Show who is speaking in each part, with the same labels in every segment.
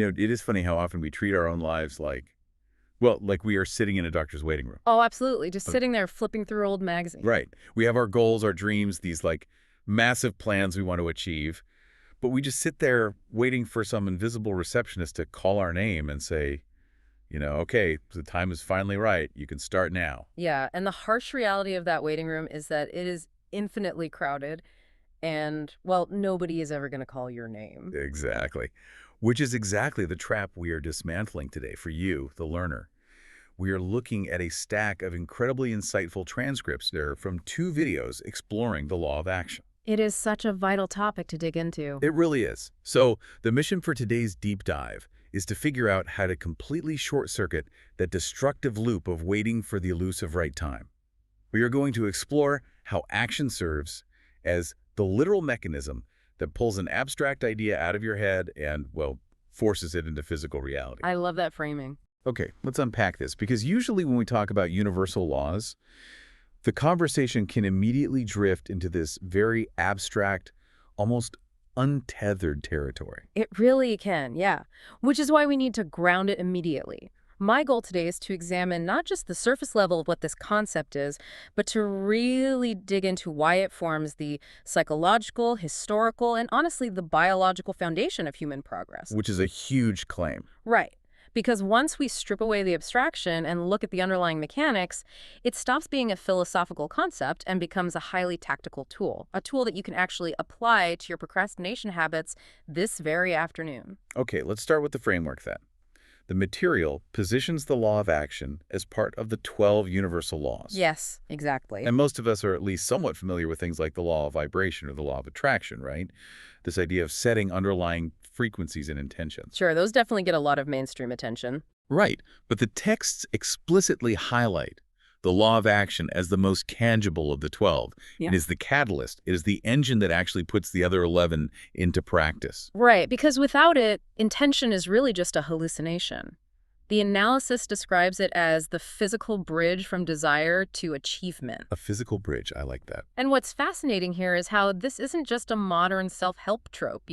Speaker 1: It is funny how often we treat our own lives like we are sitting in a doctor's waiting room.
Speaker 2: Oh, absolutely. Just
Speaker 1: Uh,
Speaker 2: sitting there flipping through old magazines.
Speaker 1: Right. We have our goals, our dreams, these massive plans we want to achieve, but we just sit there waiting for some invisible receptionist to call our name and say, okay, the time is finally right. You can start now.
Speaker 2: Yeah, and the harsh reality of that waiting room is that it is infinitely crowded and, well, nobody is ever going to call your name.
Speaker 1: Exactly. Which is exactly the trap we are dismantling today for you, the learner. We are looking at a stack of incredibly insightful transcripts there from 2 videos exploring the law of action.
Speaker 2: It is such a vital topic to dig into.
Speaker 1: It really is. So, the mission for today's deep dive is to figure out how to completely short-circuit that destructive loop of waiting for the elusive right time. We are going to explore how action serves as the literal mechanism that pulls an abstract idea out of your head and, well, forces it into physical reality.
Speaker 2: I love that framing.
Speaker 1: Okay, let's unpack this, because usually when we talk about universal laws, the conversation can immediately drift into this very abstract, almost untethered territory.
Speaker 2: It really can, yeah. Which is why we need to ground it immediately. My goal today is to examine not just the surface level of what this concept is, but to really dig into why it forms the psychological, historical, and honestly, the biological foundation of human progress.
Speaker 1: Which is a huge claim.
Speaker 2: Right. Because once we strip away the abstraction and look at the underlying mechanics, it stops being a philosophical concept and becomes a highly tactical tool, a tool that you can actually apply to your procrastination habits this very afternoon.
Speaker 1: Okay, let's start with the framework then. The material positions the law of action as part of the 12 universal laws.
Speaker 2: Yes, exactly.
Speaker 1: And most of us are at least somewhat familiar with things like the law of vibration or the law of attraction, right? This idea of setting underlying frequencies and intentions.
Speaker 2: Sure, those definitely get a lot of mainstream attention.
Speaker 1: Right, but the texts explicitly highlight the law of action as the most tangible of the 12.
Speaker 2: Yeah.
Speaker 1: It is the catalyst. It is the engine that actually puts the other 11 into practice.
Speaker 2: Right, because without it, intention is really just a hallucination. The analysis describes it as the physical bridge from desire to achievement.
Speaker 1: A physical bridge, I like that.
Speaker 2: And what's fascinating here is how this isn't just a modern self-help trope,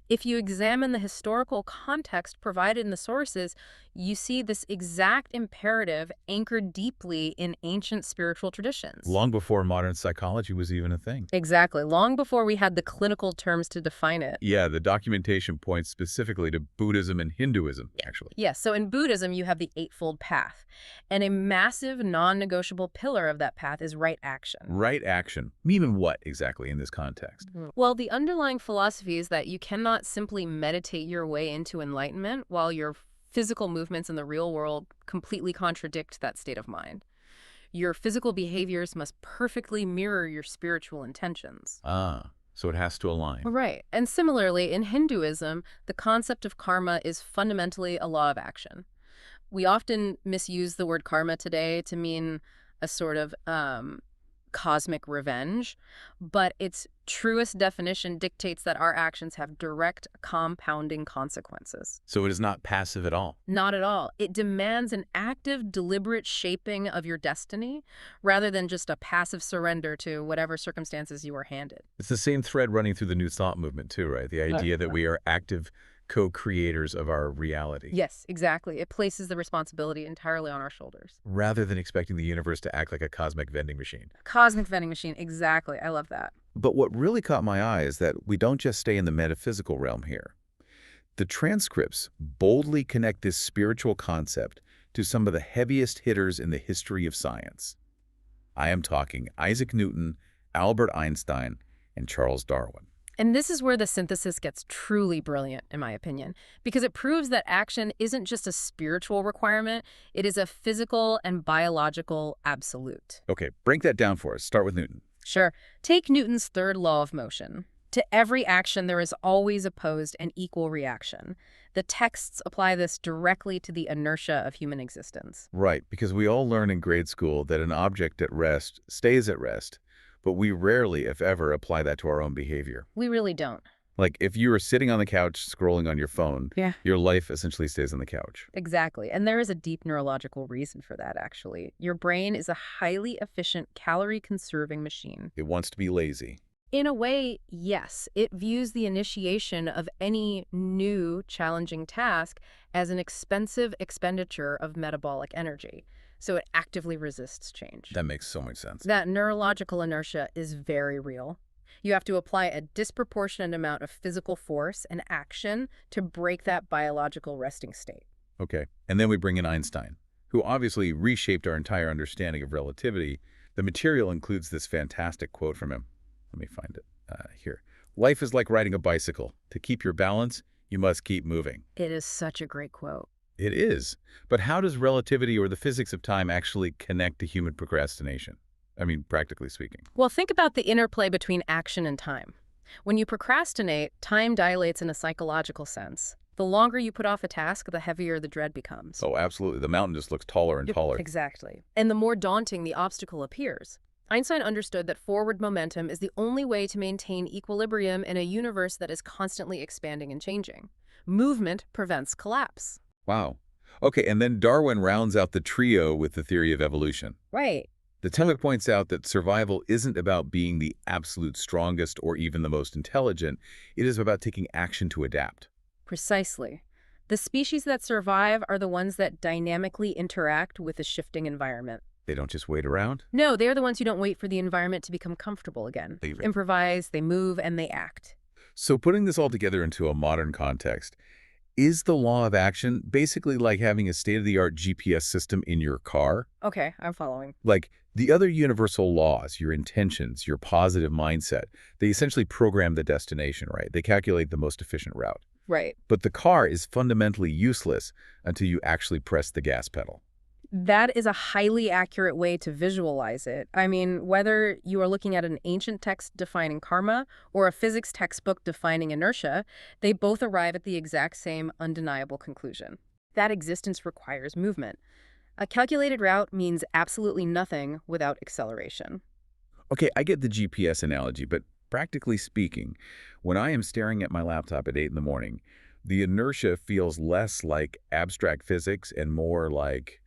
Speaker 2: If you examine the historical context provided in the sources, you see this exact imperative anchored deeply in ancient spiritual traditions.
Speaker 1: Long before modern psychology was even a thing.
Speaker 2: Exactly, long before we had the clinical terms to define it.
Speaker 1: Yeah, the documentation points specifically to Buddhism and Hinduism, actually.
Speaker 2: Yes, so in Buddhism, you have the Eightfold Path, and a massive non-negotiable pillar of that path is right action.
Speaker 1: Right action. Meaning what exactly in this context?
Speaker 2: Well, the underlying philosophy is that you cannot simply meditate your way into enlightenment while your physical movements in the real world completely contradict that state of mind. Your physical behaviors must perfectly mirror your spiritual intentions.
Speaker 1: Ah, so it has to align.
Speaker 2: Right. And similarly, in Hinduism, the concept of karma is fundamentally a law of action. We often misuse the word karma today to mean a sort of cosmic revenge, but its truest definition dictates that our actions have direct compounding consequences.
Speaker 1: So it is not passive at all.
Speaker 2: Not at all. It demands an active, deliberate shaping of your destiny rather than just a passive surrender to whatever circumstances you are handed.
Speaker 1: It's the same thread running through the New Thought movement too, right? The idea that we are active co-creators of our reality.
Speaker 2: Yes, exactly. It places the responsibility entirely on our shoulders.
Speaker 1: Rather than expecting the universe to act like a cosmic vending machine.
Speaker 2: Cosmic vending machine, exactly. I love that.
Speaker 1: But what really caught my eye is that we don't just stay in the metaphysical realm here. The transcripts boldly connect this spiritual concept to some of the heaviest hitters in the history of science. I am talking Isaac Newton, Albert Einstein, and Charles Darwin.
Speaker 2: And this is where the synthesis gets truly brilliant, in my opinion, because it proves that action isn't just a spiritual requirement, it is a physical and biological absolute.
Speaker 1: Okay, break that down for us. Start with Newton.
Speaker 2: Sure. Take Newton's third law of motion. To every action, there is always opposed and equal reaction. The texts apply this directly to the inertia of human existence.
Speaker 1: Right, because we all learn in grade school that an object at rest stays at rest, but we rarely, if ever, apply that to our own behavior.
Speaker 2: We really don't.
Speaker 1: Like if you are sitting on the couch scrolling on your phone, your life essentially stays on the couch.
Speaker 2: Exactly. And there is a deep neurological reason for that, actually. Your brain is a highly efficient, calorie-conserving machine.
Speaker 1: It wants to be lazy.
Speaker 2: In a way, yes. It views the initiation of any new challenging task as an expensive expenditure of metabolic energy, so it actively resists change.
Speaker 1: That makes so much sense.
Speaker 2: That neurological inertia is very real. You have to apply a disproportionate amount of physical force and action to break that biological resting state.
Speaker 1: Okay. And then we bring in Einstein, who obviously reshaped our entire understanding of relativity. The material includes this fantastic quote from him. Let me find it here. Life is like riding a bicycle. To keep your balance, you must keep moving.
Speaker 2: It is such a great quote.
Speaker 1: It is. But how does relativity or the physics of time actually connect to human procrastination? I mean, practically speaking.
Speaker 2: Well, think about the interplay between action and time. When you procrastinate, time dilates in a psychological sense. The longer you put off a task, the heavier the dread becomes.
Speaker 1: Oh, absolutely. The mountain just looks taller and taller.
Speaker 2: Exactly. And the more daunting the obstacle appears. Einstein understood that forward momentum is the only way to maintain equilibrium in a universe that is constantly expanding and changing. Movement prevents collapse.
Speaker 1: Wow. Okay, and then Darwin rounds out the trio with the theory of evolution.
Speaker 2: Right.
Speaker 1: The text points out that survival isn't about being the absolute strongest or even the most intelligent. It is about taking action to adapt.
Speaker 2: Precisely. The species that survive are the ones that dynamically interact with a shifting environment.
Speaker 1: They don't just wait around.
Speaker 2: No, they're the ones who don't wait for the environment to become comfortable again.
Speaker 1: They
Speaker 2: Improvise, they move, and they act.
Speaker 1: So putting this all together into a modern context, is the law of action basically like having a state-of-the-art GPS system in your car?
Speaker 2: Okay, I'm following.
Speaker 1: Like the other universal laws, your intentions, your positive mindset, they essentially program the destination, right? They calculate the most efficient route.
Speaker 2: Right.
Speaker 1: But the car is fundamentally useless until you actually press the gas pedal.
Speaker 2: That is a highly accurate way to visualize it. I mean, whether you are looking at an ancient text defining karma or a physics textbook defining inertia, they both arrive at the exact same undeniable conclusion. That existence requires movement. A calculated route means absolutely nothing without acceleration.
Speaker 1: Okay, I get the GPS analogy, but practically speaking, when I am staring at my laptop at 8 in the morning, the inertia feels less like abstract physics and more like,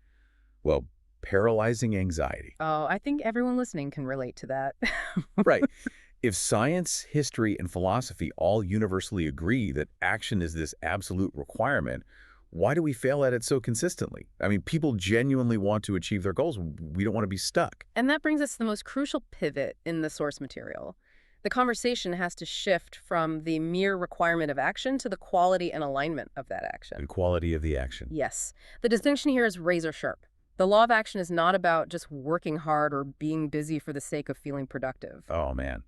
Speaker 1: well, paralyzing anxiety.
Speaker 2: Oh, I think everyone listening can relate to that.
Speaker 1: Right. If science, history, and philosophy all universally agree that action is this absolute requirement, why do we fail at it so consistently? I mean, people genuinely want to achieve their goals. We don't want to be stuck.
Speaker 2: And that brings us to the most crucial pivot in the source material. The conversation has to shift from the mere requirement of action to the quality and alignment of that action.
Speaker 1: The quality of the action.
Speaker 2: Yes. The distinction here is razor sharp. The law of action is not about just working hard or being busy for the sake of feeling productive.
Speaker 1: Oh, man.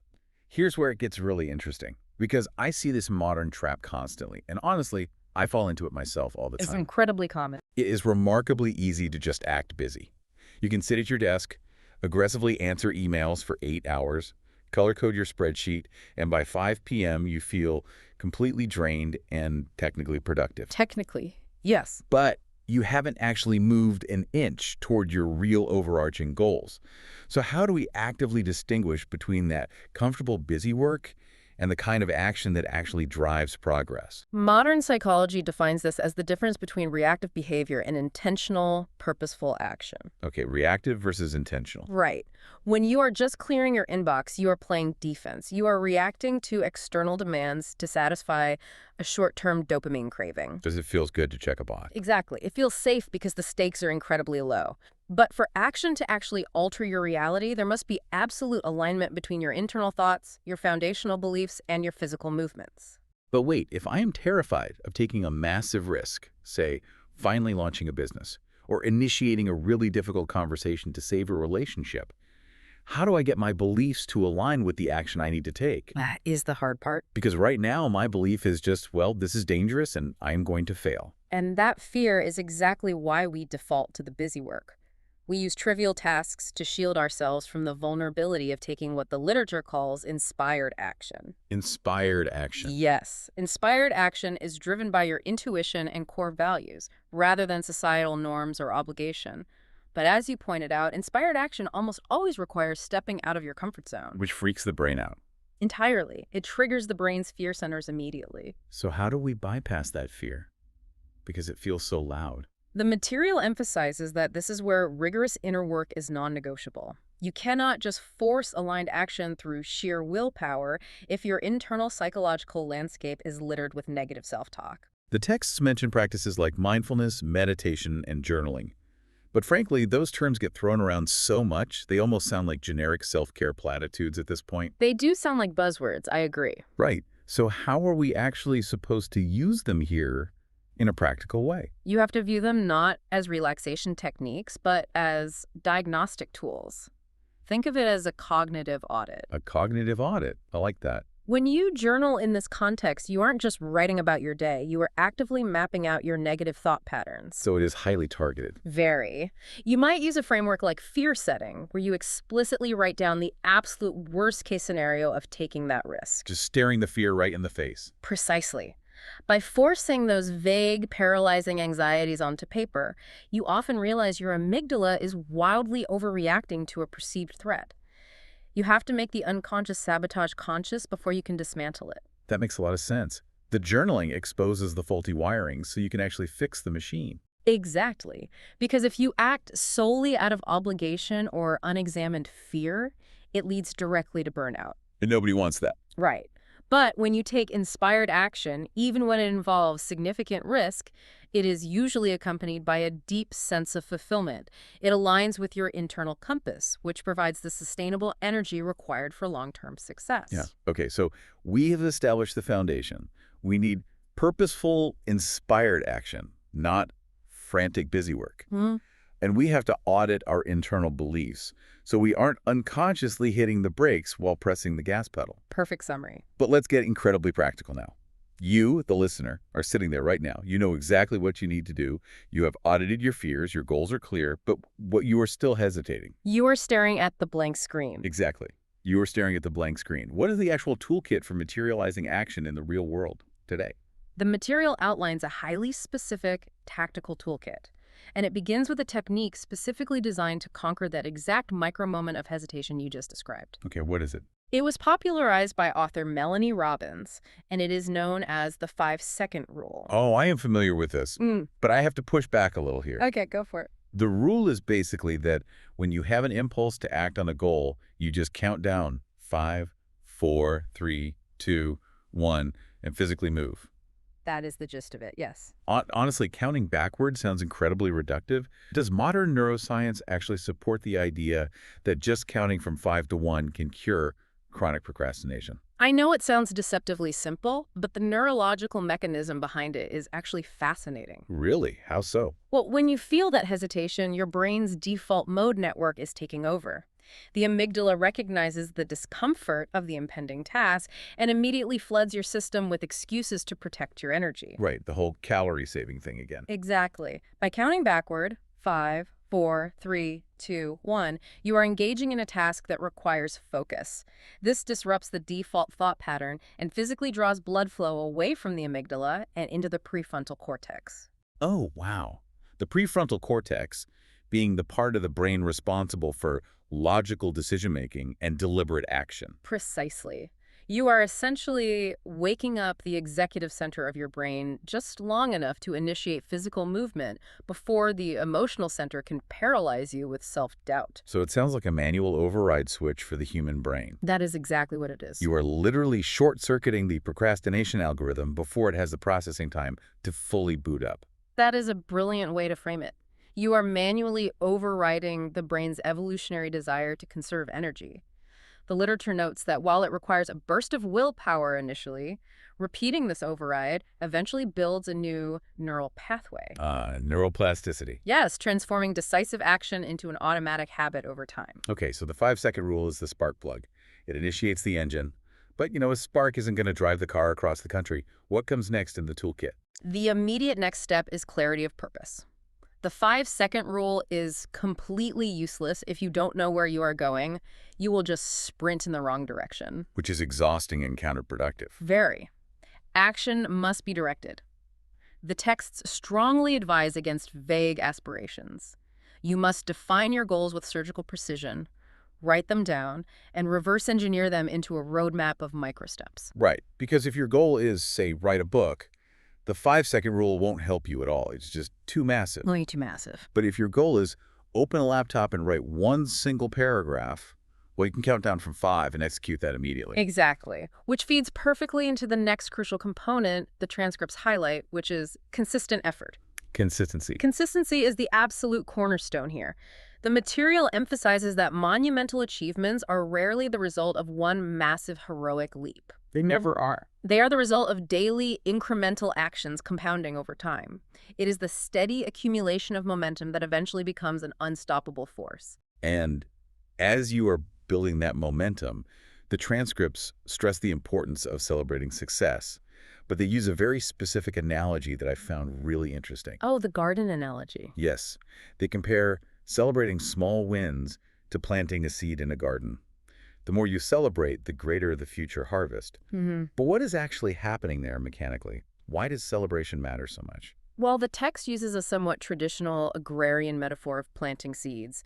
Speaker 1: Here's where it gets really interesting, because I see this modern trap constantly, and honestly, I fall into it myself all the
Speaker 2: It's
Speaker 1: time.
Speaker 2: incredibly common.
Speaker 1: It is remarkably easy to just act busy. You can sit at your desk, aggressively answer emails for 8 hours, color code your spreadsheet, and by 5 p.m. you feel completely drained and technically productive.
Speaker 2: Technically, yes.
Speaker 1: But you haven't actually moved an inch toward your real overarching goals. So how do we actively distinguish between that comfortable busy work and the kind of action that actually drives progress?
Speaker 2: Modern psychology defines this as the difference between reactive behavior and intentional, purposeful action.
Speaker 1: Okay, reactive versus intentional.
Speaker 2: Right. When you are just clearing your inbox, you are playing defense. You are reacting to external demands to satisfy a short-term dopamine craving.
Speaker 1: Because it feels good to check a box.
Speaker 2: Exactly. It feels safe because the stakes are incredibly low. But for action to actually alter your reality, there must be absolute alignment between your internal thoughts, your foundational beliefs, and your physical movements.
Speaker 1: But wait, if I am terrified of taking a massive risk, say, finally launching a business, or initiating a really difficult conversation to save a relationship, how do I get my beliefs to align with the action I need to take?
Speaker 2: That is the hard part.
Speaker 1: Because right now, my belief is just, well, this is dangerous and I'm going to fail.
Speaker 2: And that fear is exactly why we default to the busy work. We use trivial tasks to shield ourselves from the vulnerability of taking what the literature calls inspired action.
Speaker 1: Inspired action.
Speaker 2: Yes. Inspired action is driven by your intuition and core values, rather than societal norms or obligation. But as you pointed out, inspired action almost always requires stepping out of your comfort zone.
Speaker 1: Which freaks the brain out.
Speaker 2: Entirely. It triggers the brain's fear centers immediately.
Speaker 1: So how do we bypass that fear? Because it feels so loud.
Speaker 2: The material emphasizes that this is where rigorous inner work is non-negotiable. You cannot just force aligned action through sheer willpower if your internal psychological landscape is littered with negative self-talk.
Speaker 1: The texts mention practices like mindfulness, meditation, and journaling. But frankly, those terms get thrown around so much, they almost sound like generic self-care platitudes at this point.
Speaker 2: They do sound like buzzwords, I agree.
Speaker 1: Right. So how are we actually supposed to use them here in a practical way?
Speaker 2: You have to view them not as relaxation techniques, but as diagnostic tools. Think of it as a cognitive audit.
Speaker 1: A cognitive audit. I like that.
Speaker 2: When you journal in this context, you aren't just writing about your day, you are actively mapping out your negative thought patterns.
Speaker 1: So it is highly targeted.
Speaker 2: Very. You might use a framework like fear setting, where you explicitly write down the absolute worst case scenario of taking that risk.
Speaker 1: Just staring the fear right in the face.
Speaker 2: Precisely. By forcing those vague, paralyzing anxieties onto paper, you often realize your amygdala is wildly overreacting to a perceived threat. You have to make the unconscious sabotage conscious before you can dismantle it.
Speaker 1: That makes a lot of sense. The journaling exposes the faulty wiring so you can actually fix the machine.
Speaker 2: Exactly. Because if you act solely out of obligation or unexamined fear, it leads directly to burnout.
Speaker 1: And nobody wants that.
Speaker 2: Right. But when you take inspired action, even when it involves significant risk, it is usually accompanied by a deep sense of fulfillment. It aligns with your internal compass, which provides the sustainable energy required for long-term success.
Speaker 1: Yeah. Okay, so we have established the foundation. We need purposeful, inspired action, not frantic busy work. And we have to audit our internal beliefs so we aren't unconsciously hitting the brakes while pressing the gas pedal.
Speaker 2: Perfect summary.
Speaker 1: But let's get incredibly practical now. You, the listener, are sitting there right now. You know exactly what you need to do. You have audited your fears. Your goals are clear, but what you are still hesitating.
Speaker 2: You are staring at the blank screen.
Speaker 1: Exactly. You are staring at the blank screen. What is the actual toolkit for materializing action in the real world today?
Speaker 2: The material outlines a highly specific, tactical toolkit. And it begins with a technique specifically designed to conquer that exact micro-moment of hesitation you just described.
Speaker 1: Okay, what is it?
Speaker 2: It was popularized by author Melanie Robbins, and it is known as the 5-second rule.
Speaker 1: Oh, I am familiar with this, but I have to push back a little here.
Speaker 2: Okay, go for it.
Speaker 1: The rule is basically that when you have an impulse to act on a goal, you just count down 5, 4, 3, 2, 1, and physically move.
Speaker 2: That is the gist of it, yes.
Speaker 1: Honestly, counting backwards sounds incredibly reductive. Does modern neuroscience actually support the idea that just counting from 5 to 1 can cure chronic procrastination?
Speaker 2: I know it sounds deceptively simple, but the neurological mechanism behind it is actually fascinating.
Speaker 1: Really? How so?
Speaker 2: Well, when you feel that hesitation, your brain's default mode network is taking over. The amygdala recognizes the discomfort of the impending task and immediately floods your system with excuses to protect your energy.
Speaker 1: Right, the whole calorie saving thing again.
Speaker 2: Exactly. By counting backward, 5, 4, 3, 2, 1, you are engaging in a task that requires focus. This disrupts the default thought pattern and physically draws blood flow away from the amygdala and into the prefrontal cortex.
Speaker 1: Oh, wow. The prefrontal cortex being the part of the brain responsible for logical decision-making and deliberate action.
Speaker 2: Precisely. You are essentially waking up the executive center of your brain just long enough to initiate physical movement before the emotional center can paralyze you with self-doubt.
Speaker 1: So it sounds like a manual override switch for the human brain.
Speaker 2: That is exactly what it is.
Speaker 1: You are literally short-circuiting the procrastination algorithm before it has the processing time to fully boot up.
Speaker 2: That is a brilliant way to frame it. You are manually overriding the brain's evolutionary desire to conserve energy. The literature notes that while it requires a burst of willpower initially, repeating this override eventually builds a new neural pathway.
Speaker 1: Neuroplasticity.
Speaker 2: Yes, transforming decisive action into an automatic habit over time.
Speaker 1: Okay, so the 5-second rule is the spark plug. It initiates the engine. But, a spark isn't going to drive the car across the country. What comes next in the toolkit?
Speaker 2: The immediate next step is clarity of purpose. The 5-second rule is completely useless if you don't know where you are going. You will just sprint in the wrong direction.
Speaker 1: Which is exhausting and counterproductive.
Speaker 2: Very. Action must be directed. The texts strongly advise against vague aspirations. You must define your goals with surgical precision, write them down, and reverse engineer them into a roadmap of microsteps.
Speaker 1: Right, because if your goal is, say, write a book, The 5-second rule won't help you at all. It's just too massive.
Speaker 2: Way too massive.
Speaker 1: But if your goal is open a laptop and write one single paragraph, well, you can count down from 5 and execute that immediately.
Speaker 2: Exactly. Which feeds perfectly into the next crucial component the transcripts highlight, which is consistent effort.
Speaker 1: Consistency.
Speaker 2: Consistency is the absolute cornerstone here. The material emphasizes that monumental achievements are rarely the result of one massive heroic leap.
Speaker 1: They never are.
Speaker 2: They are the result of daily, incremental actions compounding over time. It is the steady accumulation of momentum that eventually becomes an unstoppable force.
Speaker 1: And as you are building that momentum, the transcripts stress the importance of celebrating success, but they use a very specific analogy that I found really interesting.
Speaker 2: Oh, the garden analogy.
Speaker 1: Yes, they compare celebrating small wins to planting a seed in a garden. The more you celebrate, the greater the future harvest. But what is actually happening there mechanically? Why does celebration matter so much?
Speaker 2: Well, the text uses a somewhat traditional agrarian metaphor of planting seeds.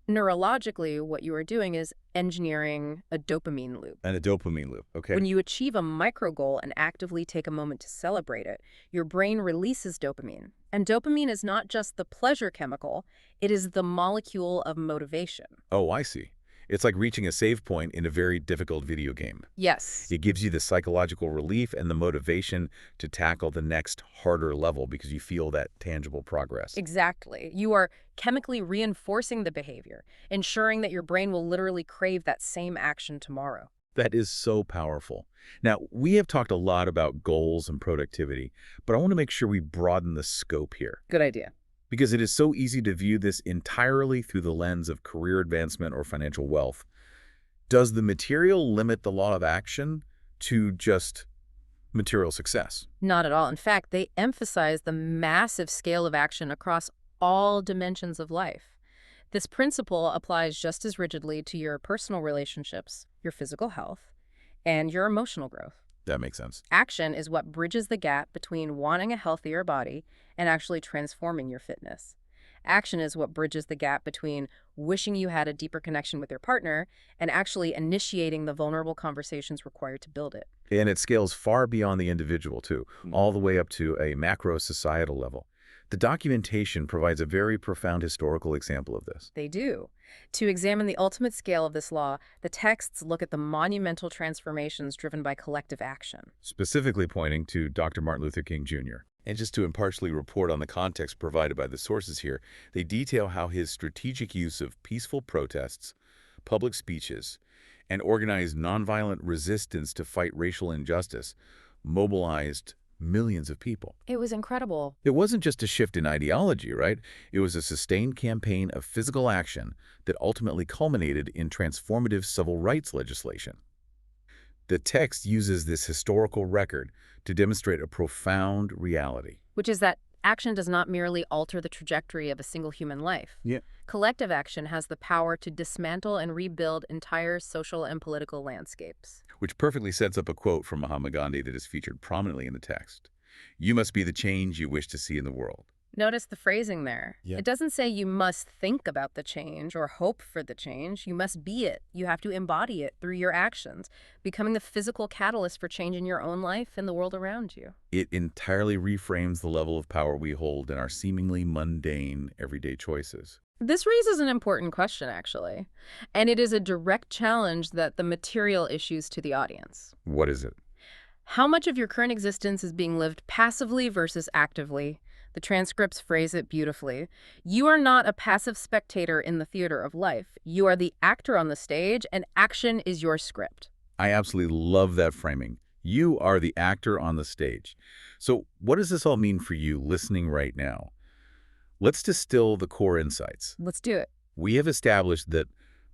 Speaker 2: Neurologically, what you are doing is engineering a dopamine loop.
Speaker 1: And a dopamine loop, okay?
Speaker 2: When you achieve a micro goal and actively take a moment to celebrate it, your brain releases dopamine. And dopamine is not just the pleasure chemical, it is the molecule of motivation.
Speaker 1: Oh, I see. It's like reaching a save point in a very difficult video game.
Speaker 2: Yes.
Speaker 1: It gives you the psychological relief and the motivation to tackle the next harder level because you feel that tangible progress.
Speaker 2: Exactly. You are chemically reinforcing the behavior, ensuring that your brain will literally crave that same action tomorrow.
Speaker 1: That is so powerful. Now, we have talked a lot about goals and productivity, but I want to make sure we broaden the scope here.
Speaker 2: Good idea.
Speaker 1: Because it is so easy to view this entirely through the lens of career advancement or financial wealth. Does the material limit the law of action to just material success?
Speaker 2: Not at all. In fact, they emphasize the massive scale of action across all dimensions of life. This principle applies just as rigidly to your personal relationships, your physical health, and your emotional growth.
Speaker 1: That makes sense.
Speaker 2: Action is what bridges the gap between wanting a healthier body and actually transforming your fitness. Action is what bridges the gap between wishing you had a deeper connection with your partner and actually initiating the vulnerable conversations required to build it.
Speaker 1: And it scales far beyond the individual, too, all the way up to a macro-societal level. The documentation provides a very profound historical example of this.
Speaker 2: They do. To examine the ultimate scale of this law, the texts look at the monumental transformations driven by collective action.
Speaker 1: Specifically pointing to Dr. Martin Luther King, Jr. And just to impartially report on the context provided by the sources here, they detail how his strategic use of peaceful protests, public speeches, and organized nonviolent resistance to fight racial injustice mobilized millions of people.
Speaker 2: It was incredible.
Speaker 1: It wasn't just a shift in ideology, right? It was a sustained campaign of physical action that ultimately culminated in transformative civil rights legislation. The text uses this historical record to demonstrate a profound reality.
Speaker 2: Which is that action does not merely alter the trajectory of a single human life.
Speaker 1: Yeah.
Speaker 2: Collective action has the power to dismantle and rebuild entire social and political landscapes.
Speaker 1: Which perfectly sets up a quote from Mahatma Gandhi that is featured prominently in the text. You must be the change you wish to see in the world.
Speaker 2: Notice the phrasing there.
Speaker 1: Yeah.
Speaker 2: It doesn't say you must think about the change or hope for the change. You must be it. You have to embody it through your actions, becoming the physical catalyst for change in your own life and the world around you.
Speaker 1: It entirely reframes the level of power we hold in our seemingly mundane, everyday choices.
Speaker 2: This raises an important question, actually, and it is a direct challenge that the material issues to the audience.
Speaker 1: What is it?
Speaker 2: How much of your current existence is being lived passively versus actively? The transcripts phrase it beautifully. You are not a passive spectator in the theater of life. You are the actor on the stage, and action is your script.
Speaker 1: I absolutely love that framing. You are the actor on the stage. So what does this all mean for you listening right now? Let's distill the core insights.
Speaker 2: Let's do it.
Speaker 1: We have established that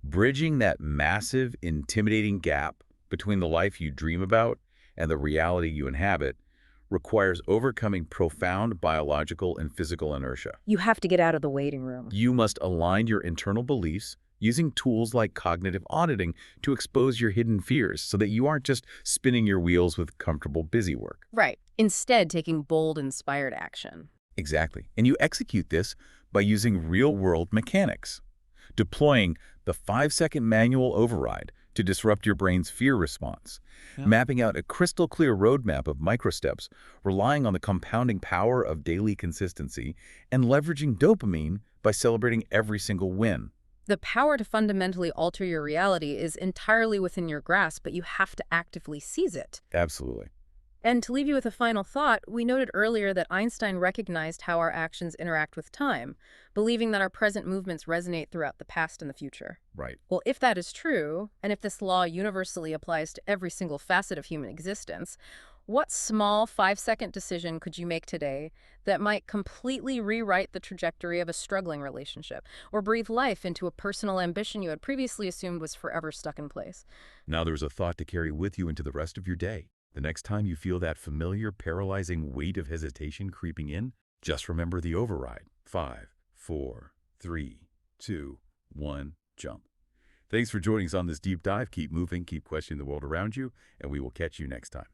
Speaker 1: bridging that massive, intimidating gap between the life you dream about and the reality you inhabit requires overcoming profound biological and physical inertia.
Speaker 2: You have to get out of the waiting room.
Speaker 1: You must align your internal beliefs using tools like cognitive auditing to expose your hidden fears so that you aren't just spinning your wheels with comfortable busy work.
Speaker 2: Right. Instead, taking bold, inspired action.
Speaker 1: Exactly. And you execute this by using real-world mechanics, deploying the 5-second manual override to disrupt your brain's fear response,
Speaker 3: Yeah.
Speaker 1: mapping out a crystal clear roadmap of microsteps, relying on the compounding power of daily consistency, and leveraging dopamine by celebrating every single win.
Speaker 2: The power to fundamentally alter your reality is entirely within your grasp, but you have to actively seize it.
Speaker 1: Absolutely.
Speaker 2: And to leave you with a final thought, we noted earlier that Einstein recognized how our actions interact with time, believing that our present movements resonate throughout the past and the future.
Speaker 1: Right.
Speaker 2: Well, if that is true, and if this law universally applies to every single facet of human existence, what small 5-second decision could you make today that might completely rewrite the trajectory of a struggling relationship, or breathe life into a personal ambition you had previously assumed was forever stuck in place?
Speaker 1: Now there's a thought to carry with you into the rest of your day. The next time you feel that familiar, paralyzing weight of hesitation creeping in, just remember the override. 5, 4, 3, 2, 1, jump. Thanks for joining us on this deep dive. Keep moving, keep questioning the world around you, and we will catch you next time.